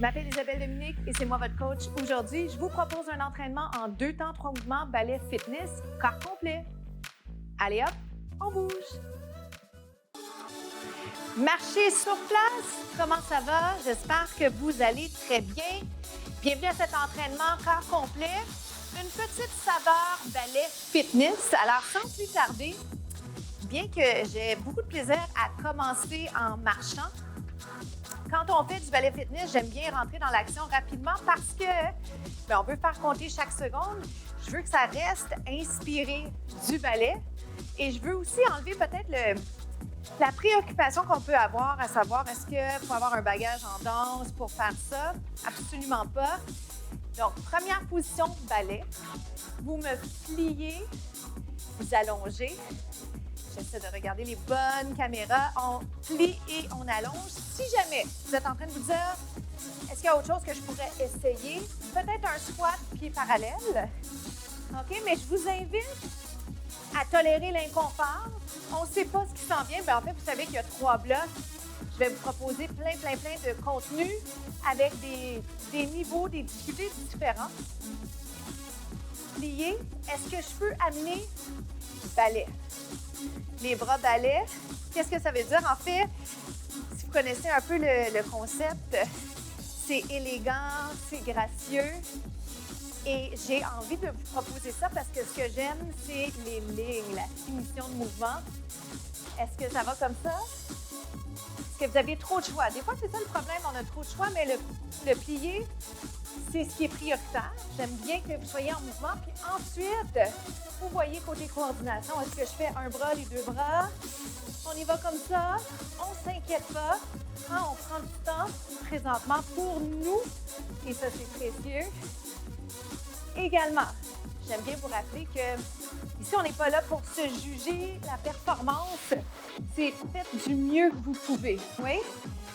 Je m'appelle Isabelle Dominique et c'est moi votre coach. Aujourd'hui, je vous propose un entraînement en 2 temps, 3 mouvements, ballet fitness, corps complet. Allez hop, on bouge. Marchez sur place, comment ça va? J'espère que vous allez très bien. Bienvenue à cet entraînement corps complet. Une petite saveur ballet fitness. Alors, sans plus tarder, bien que j'ai beaucoup de plaisir à commencer en marchant, quand on fait du ballet fitness, j'aime bien rentrer dans l'action rapidement parce que on veut faire compter chaque seconde. Je veux que ça reste inspiré du ballet et je veux aussi enlever peut-être la préoccupation qu'on peut avoir, à savoir est-ce qu'il faut avoir un bagage en danse pour faire ça? Absolument pas. Donc, première position, ballet. Vous me pliez, vous allongez. J'essaie de regarder les bonnes caméras. On plie et on allonge. Si jamais vous êtes en train de vous dire, est-ce qu'il y a autre chose que je pourrais essayer? Peut-être un squat pied parallèle. OK, mais je vous invite à tolérer l'inconfort. On ne sait pas ce qui s'en vient. Bien, en fait, vous savez qu'il y a 3 blocs. Je vais vous proposer plein de contenus avec des niveaux, des difficultés différents. Plier. Est-ce que je peux amener ballet? Les bras balais, qu'est-ce que ça veut dire? En fait, si vous connaissez un peu le concept, c'est élégant, c'est gracieux. Et j'ai envie de vous proposer ça parce que ce que j'aime, c'est les lignes, la finition de mouvement. Est-ce que ça va comme ça? Est-ce que vous avez trop de choix? Des fois, c'est ça le problème, on a trop de choix, mais le plié, c'est ce qui est prioritaire. J'aime bien que vous soyez en mouvement. Puis ensuite, vous voyez côté coordination, est-ce que je fais un bras, les 2 bras? On y va comme ça. On ne s'inquiète pas. On prend du temps présentement pour nous. Et ça, c'est précieux. Également, j'aime bien vous rappeler que ici, on n'est pas là pour se juger la performance. C'est faites du mieux que vous pouvez. Oui?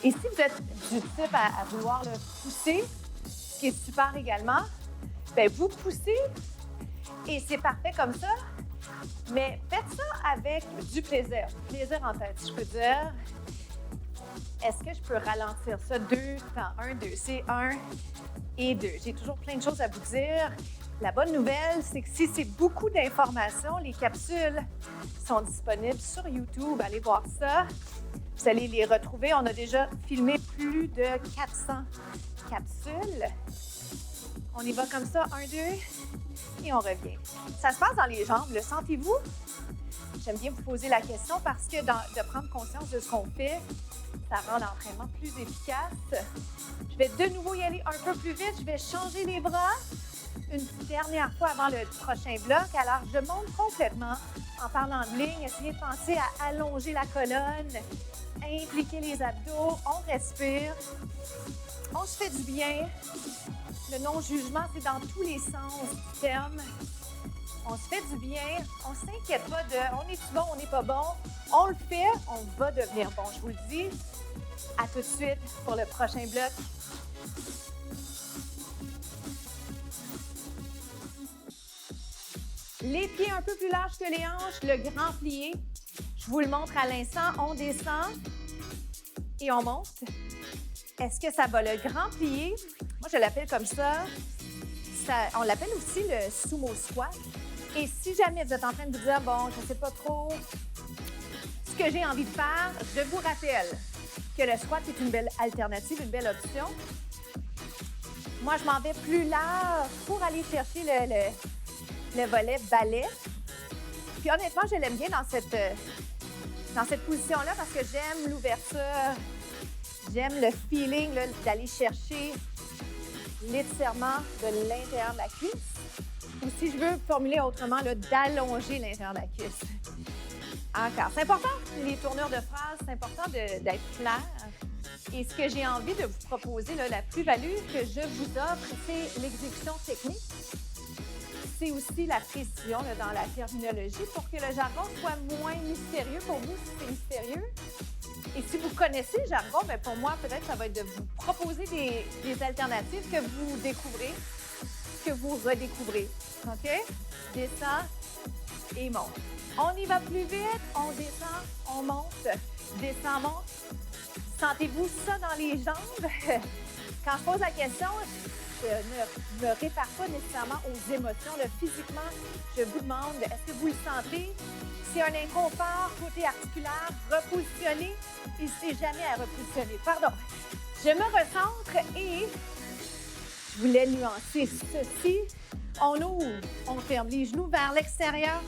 Et si vous êtes du type à vouloir le pousser, ce qui est super également, bien, vous poussez et c'est parfait comme ça, mais faites ça avec du plaisir. Plaisir en tête, je peux dire. Est-ce que je peux ralentir ça? 2, temps 1, 2, c'est 1 et 2. J'ai toujours plein de choses à vous dire. La bonne nouvelle, c'est que si c'est beaucoup d'informations, les capsules sont disponibles sur YouTube. Allez voir ça. Vous allez les retrouver. On a déjà filmé plus de 400 capsules. On y va comme ça, 1, 2, et on revient. Ça se passe dans les jambes, le sentez-vous? J'aime bien vous poser la question parce que de prendre conscience de ce qu'on fait, ça rend l'entraînement plus efficace. Je vais de nouveau y aller un peu plus vite. Je vais changer les bras une dernière fois avant le prochain bloc. Alors, je monte complètement en parlant de ligne. Essayez de penser à allonger la colonne, impliquer les abdos. On respire. On se fait du bien. Le non-jugement, c'est dans tous les sens du terme. On se fait du bien. On ne s'inquiète pas de « on est-tu bon, on n'est pas bon ». On le fait, on va devenir bon. Je vous le dis. À tout de suite pour le prochain bloc. Les pieds un peu plus larges que les hanches, le grand plié. Je vous le montre à l'instant. On descend et on monte. Est-ce que ça va? Le grand plié, moi je l'appelle comme ça. On l'appelle aussi le sumo squat. Et si jamais vous êtes en train de vous dire, bon, je ne sais pas trop ce que j'ai envie de faire, je vous rappelle que le squat est une belle alternative, une belle option. Moi, je m'en vais plus large pour aller chercher le volet ballet. Puis honnêtement, je l'aime bien dans cette position-là parce que j'aime l'ouverture, j'aime le feeling d'aller chercher l'étirement de l'intérieur de la cuisse. Ou si je veux formuler autrement, d'allonger l'intérieur de la cuisse. Encore. C'est important, les tournures de phrases, c'est important d'être clair. Et ce que j'ai envie de vous proposer, la plus-value que je vous offre, c'est l'exécution technique. C'est aussi la précision dans la terminologie pour que le jargon soit moins mystérieux pour vous si c'est mystérieux. Et si vous connaissez le jargon, bien pour moi, peut-être ça va être de vous proposer des alternatives que vous découvrez, que vous redécouvrez. OK? Descend et monte. On y va plus vite, on descend, on monte, descend, monte. Sentez-vous ça dans les jambes? Quand je pose la question, je ne me répare pas nécessairement aux émotions. Là, physiquement, je vous demande, est-ce que vous le sentez? S'il y a un inconfort côté articulaire, repositionner, n'hésitez jamais à repositionner. Pardon. Je me recentre et je voulais nuancer ceci. On ouvre, on ferme les genoux vers l'extérieur,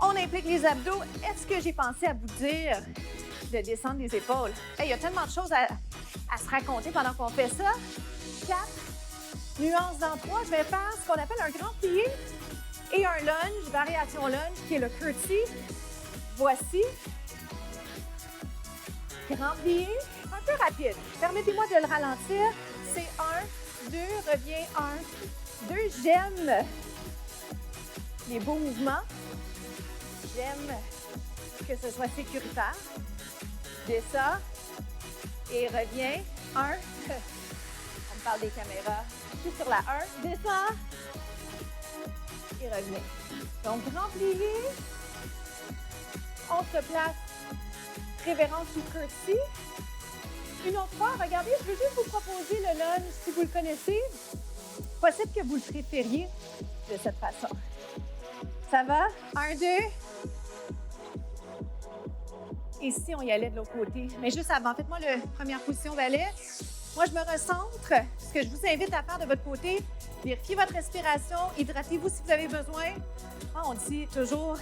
on implique les abdos. Est-ce que j'ai pensé à vous dire de descendre les épaules? Hey, il y a tellement de choses à se raconter pendant qu'on fait ça. 4, nuance dans 3, je vais faire ce qu'on appelle un grand plié et un lunge, variation lunge, qui est le curtsy. Voici. Grand plié, un peu rapide. Permettez-moi de le ralentir. C'est 1, 2, reviens, 1, 2. J'aime les beaux mouvements. J'aime que ce soit sécuritaire. Descends et reviens. 1. On me parle des caméras. Je suis sur la 1. Descends et reviens. Donc, grand plié. On se place révérence ou curtsy. Une autre fois, regardez, je veux juste vous proposer le lunge si vous le connaissez. Possible que vous le préfériez de cette façon. Ça va? 1, 2. Et si on y allait de l'autre côté? Mais juste avant, faites-moi la première position valet. Moi, je me recentre. Ce que je vous invite à faire de votre côté, vérifiez votre respiration, hydratez-vous si vous avez besoin. On dit toujours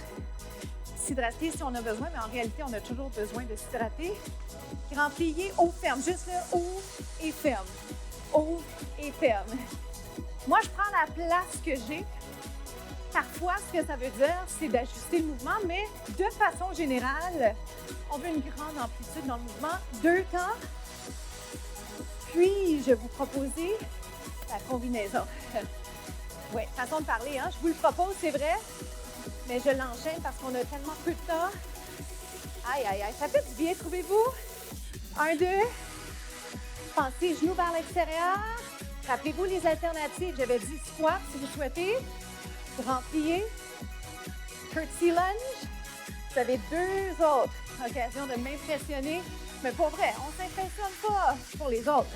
s'hydrater si on a besoin, mais en réalité, on a toujours besoin de s'hydrater. Grand plié, haut, ferme. Juste là, haut et ferme. Haut et ferme. Moi, je prends la place que j'ai. Parfois, ce que ça veut dire, c'est d'ajuster le mouvement, mais de façon générale, on veut une grande amplitude dans le mouvement. 2 temps. Puis, je vais vous proposer la combinaison. Oui, façon de parler, hein? Je vous le propose, c'est vrai, mais je l'enchaîne parce qu'on a tellement peu de temps. Aïe, aïe, aïe. Ça fait du bien, trouvez-vous? 1, 2. Pensez genoux vers l'extérieur. Rappelez-vous les alternatives. J'avais dit squat si vous souhaitez. Grand plié. Curtsy lunge. Vous avez 2 autres occasions de m'impressionner. Mais pour vrai, on ne s'impressionne pas pour les autres.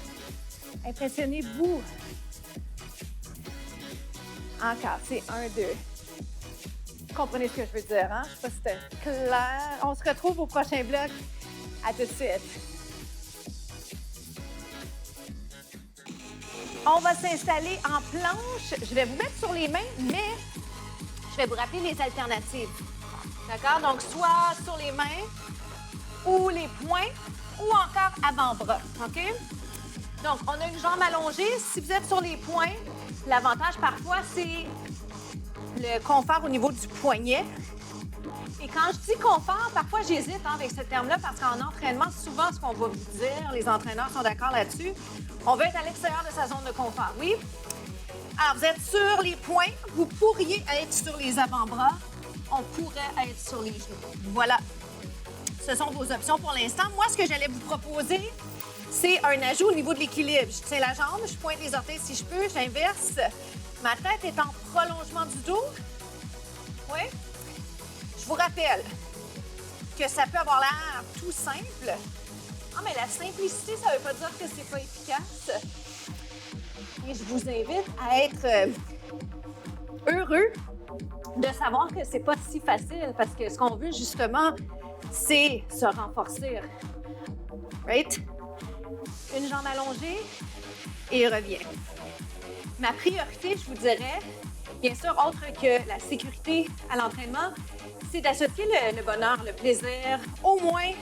Impressionnez-vous. Encore, c'est 1, 2. Vous comprenez ce que je veux dire, hein? Je ne sais pas si c'était clair. On se retrouve au prochain bloc. À tout de suite. On va s'installer en planche. Je vais vous mettre sur les mains, mais je vais vous rappeler les alternatives. D'accord? Donc, soit sur les mains ou les poings ou encore avant-bras. OK? Donc, on a une jambe allongée. Si vous êtes sur les poings, l'avantage parfois, c'est le confort au niveau du poignet. Et quand je dis confort, parfois j'hésite avec ce terme-là parce qu'en entraînement, souvent ce qu'on va vous dire, les entraîneurs sont d'accord là-dessus, on veut être à l'extérieur de sa zone de confort, oui? Alors, vous êtes sur les poings, vous pourriez être sur les avant-bras, on pourrait être sur les genoux. Voilà, ce sont vos options pour l'instant. Moi, ce que j'allais vous proposer, c'est un ajout au niveau de l'équilibre. Je tiens la jambe, je pointe les orteils si je peux, j'inverse. Ma tête est en prolongement du dos. Oui? Je vous rappelle que ça peut avoir l'air tout simple. Ah, mais la simplicité, ça ne veut pas dire que c'est pas efficace. Et je vous invite à être heureux de savoir que c'est pas si facile parce que ce qu'on veut justement, c'est se renforcer. Right? Une jambe allongée et revient. Ma priorité, je vous dirais, bien sûr, autre que la sécurité à l'entraînement, c'est d'associer le bonheur, le plaisir, au moins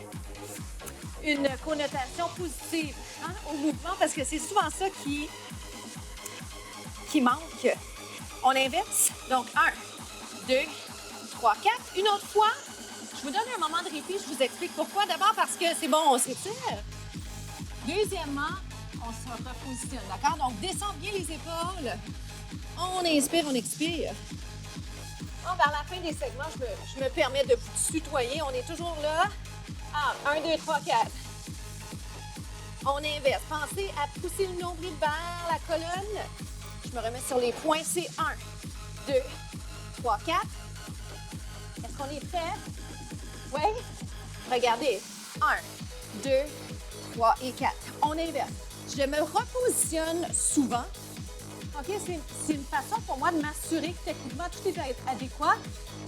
une connotation positive au mouvement, parce que c'est souvent ça qui manque. On inverse. Donc, 1, 2, 3, 4. Une autre fois, je vous donne un moment de répit, je vous explique pourquoi. D'abord parce que c'est bon, on s'étire. Deuxièmement, on se repositionne, d'accord? Donc, descend bien les épaules. On inspire, on expire. Vers la fin des segments, je me permets de vous tutoyer. On est toujours là. 1, 2, 3, 4. On inverse. Pensez à pousser le nombril vers la colonne. Je me remets sur les poings. C'est 1, 2, 3, 4. Est-ce qu'on est prêt? Oui? Regardez. 1, 2, 3 et 4. On inverse. Je me repositionne souvent. OK? C'est une façon pour moi de m'assurer que techniquement tout est adéquat.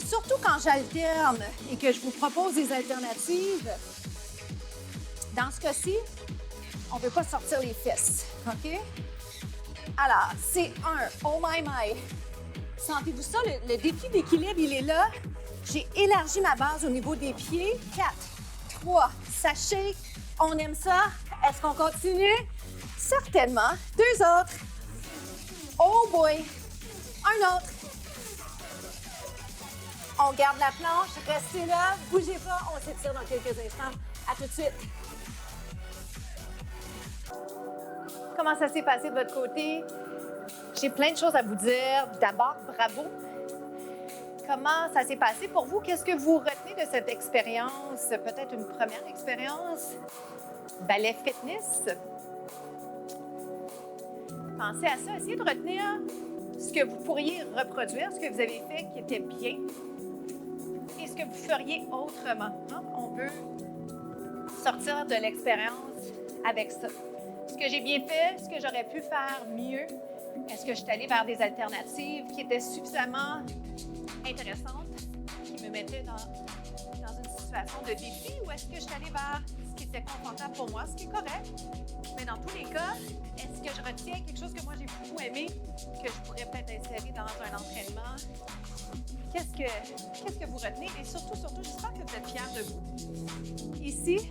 Surtout quand j'alterne et que je vous propose des alternatives. Dans ce cas-ci, on ne veut pas sortir les fesses. OK? Alors, c'est un. Oh my my. Sentez-vous ça? Le défi d'équilibre, il est là. J'ai élargi ma base au niveau des pieds. 4, 3, ça shake. On aime ça. Est-ce qu'on continue? Certainement. 2 autres. Oh boy. Un autre. On garde la planche. Restez là. Bougez pas. On s'étire dans quelques instants. À tout de suite. Comment ça s'est passé de votre côté? J'ai plein de choses à vous dire. D'abord, bravo. Comment ça s'est passé pour vous? Qu'est-ce que vous retenez de cette expérience? Peut-être une première expérience? Ballet fitness? Pensez à ça. Essayez de retenir ce que vous pourriez reproduire, ce que vous avez fait qui était bien et ce que vous feriez autrement. Hein? On veut sortir de l'expérience avec ça. Ce que j'ai bien fait, ce que j'aurais pu faire mieux. Est-ce que je suis allée vers des alternatives qui étaient suffisamment intéressantes, qui me mettaient dans une situation de défi, ou est-ce que je suis allée vers ce qui était confortable pour moi, ce qui est correct? Mais dans tous les cas, est-ce que je retiens quelque chose que moi j'ai beaucoup aimé, que je pourrais peut-être insérer dans un entraînement? Qu'est-ce que vous retenez? Et surtout, j'espère que vous êtes fiers de vous. Ici,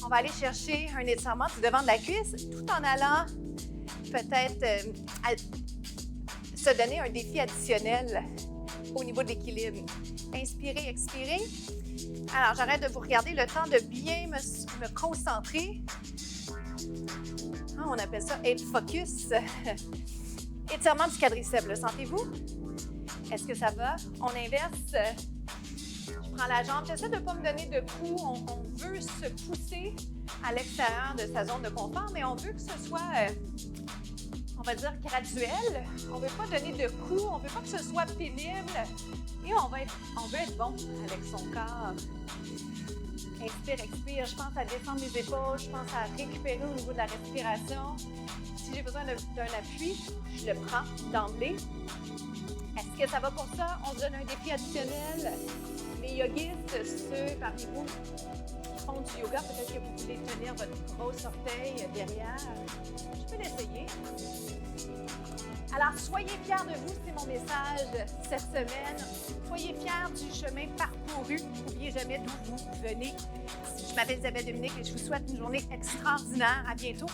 on va aller chercher un étirement du devant de la cuisse tout en allant peut-être se donner un défi additionnel au niveau de l'équilibre. Inspirez, expirez. Alors, j'arrête de vous regarder le temps de bien me concentrer. On appelle ça être focus. Étirement du quadriceps, le sentez-vous? Est-ce que ça va? On inverse. Je prends la jambe. J'essaie de ne pas me donner de coups. On veut se pousser à l'extérieur de sa zone de confort, mais on veut que ce soit, on va dire, graduel. On ne veut pas donner de coups. On ne veut pas que ce soit pénible. Et on veut être bon avec son corps. Inspire, expire. Je pense à descendre les épaules. Je pense à récupérer au niveau de la respiration. Si j'ai besoin d'un appui, je le prends d'emblée. Est-ce que ça va pour ça? On se donne un défi additionnel. Les yogistes, ceux parmi vous qui font du yoga, peut-être que vous pouvez tenir votre gros orteil derrière. Je peux l'essayer. Alors, soyez fiers de vous, c'est mon message cette semaine. Soyez fiers du chemin parcouru. N'oubliez jamais d'où vous venez. Je m'appelle Isabelle Dominique et je vous souhaite une journée extraordinaire. À bientôt.